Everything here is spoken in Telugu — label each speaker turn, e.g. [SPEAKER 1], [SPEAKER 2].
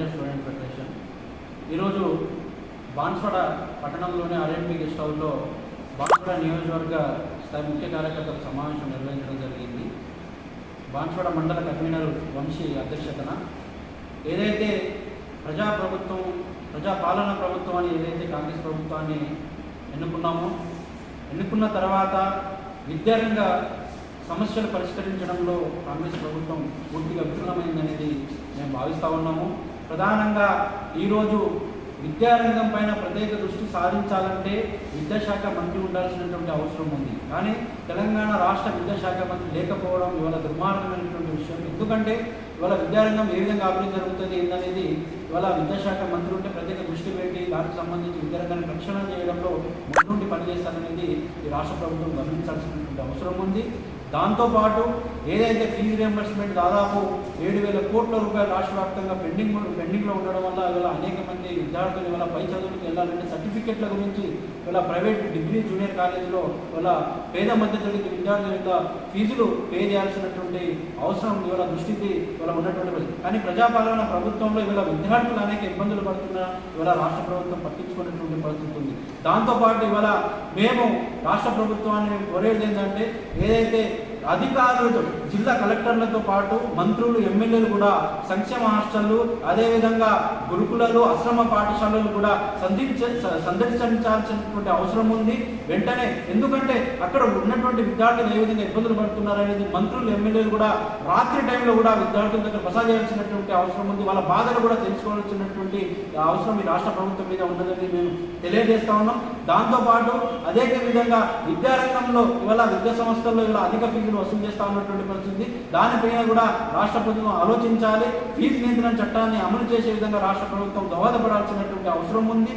[SPEAKER 1] ఇండియన్ స్టూడెంట్ ఫెడరేషన్ ఈరోజు బాన్స్వాడ పట్టణంలోని ఆర్ఎంపీ గెస్ట్ హౌస్లో బాన్స్వాడ నియోజకవర్గ స్థాయి ముఖ్య కార్యకర్తల సమావేశం నిర్వహించడం జరిగింది. బాన్స్వాడ మండల కన్వీనర్ వంశీ అధ్యక్షతన ఏదైతే ప్రజాపాలన ప్రభుత్వం అని ఏదైతే కాంగ్రెస్ ప్రభుత్వాన్ని ఎన్నుకున్న తర్వాత విద్యారంగ సమస్యలు పరిష్కరించడంలో కాంగ్రెస్ ప్రభుత్వం పూర్తిగా విఫలమైందనేది మేము భావిస్తూ ఉన్నాము. ప్రధానంగా ఈరోజు విద్యారంగం పైన ప్రత్యేక దృష్టి సాధించాలంటే విద్యాశాఖ మంత్రి ఉండాల్సినటువంటి అవసరం ఉంది. కానీ తెలంగాణ రాష్ట్ర విద్యాశాఖ మంత్రి లేకపోవడం ఇవాళ దుర్మార్గమైనటువంటి విషయం. ఎందుకంటే ఇవాళ విద్యారంగం ఏ విధంగా అభివృద్ధి జరుగుతుంది ఏందనేది ఇవాళ విద్యాశాఖ మంత్రి ఉంటే ప్రత్యేక దృష్టి పెట్టి దానికి సంబంధించి విద్యారంగాన్ని రక్షణ చేయడంలో ముందుండి పనిచేస్తారనేది ఈ రాష్ట్ర ప్రభుత్వం గమనించాల్సినటువంటి అవసరం ఉంది. దాంతోపాటు ఏదైతే ఫీజు రియంబర్స్మెంట్ దాదాపు 7,000 కోట్ల రూపాయలు రాష్ట్ర వ్యాప్తంగా పెండింగ్లో ఉండడం వల్ల ఇవాళ అనేక మంది విద్యార్థులు ఇవాళ పై చదువులకు వెళ్ళాలంటే సర్టిఫికెట్ల గురించి ఇవాళ ప్రైవేట్ డిగ్రీ జూనియర్ కాలేజీలో ఇవాళ పేద మధ్యతరగతి విద్యార్థుల యొక్క ఫీజులు పే చేయాల్సినటువంటి అవసరం ఇవాళ దృష్టికి ఇవాళ ఉన్నటువంటి పరిస్థితి. కానీ ప్రజాపాలన ప్రభుత్వంలో ఇవాళ విద్యార్థులు అనేక ఇబ్బందులు పడుతున్నా ఇవాళ రాష్ట్ర ప్రభుత్వం పట్టించుకున్నటువంటి పరిస్థితి ఉంది. దాంతోపాటు ఇవాళ మేము రాష్ట్ర ప్రభుత్వాన్ని కోరేది ఏంటంటే ఏదైతే అధికారులతో జిల్లా కలెక్టర్లతో పాటు మంత్రులు ఎమ్మెల్యేలు కూడా సంక్షేమ హాస్టళ్లు అదేవిధంగా గురుకులాలు ఆశ్రమ పాఠశాలలు కూడా సందర్శించాల్సినటువంటి అవసరం ఉంది వెంటనే. ఎందుకంటే అక్కడ ఉన్నటువంటి విద్యార్థులు ఏ విధంగా ఇబ్బందులు పడుతున్నారు అనేది మంత్రులు ఎమ్మెల్యేలు కూడా రాత్రి టైంలో కూడా విద్యార్థుల దగ్గర బస చేయాల్సినటువంటి అవసరం ఉంది. వాళ్ళ బాధలు కూడా తెలుసుకోవాల్సినటువంటి అవసరం ఈ రాష్ట్ర ప్రభుత్వం మీద ఉన్నదని మేము తెలియజేస్తా ఉన్నాం. దాంతోపాటు అదే విధంగా విద్యారంగంలో ఇవాళ విద్యా సంస్థల్లో ఇలా అధిక ఫీజులు వసూలు చేస్తా ఉన్నటువంటి పరిస్థితి. దానిపైన కూడా రాష్ట్ర ప్రభుత్వం ఆలోచించాలి. ఫీజు నియంత్రణ చట్టాన్ని అమలు చేసే విధంగా రాష్ట్ర ప్రభుత్వం దోహదపడాల్సినటువంటి అవసరం ఉంది.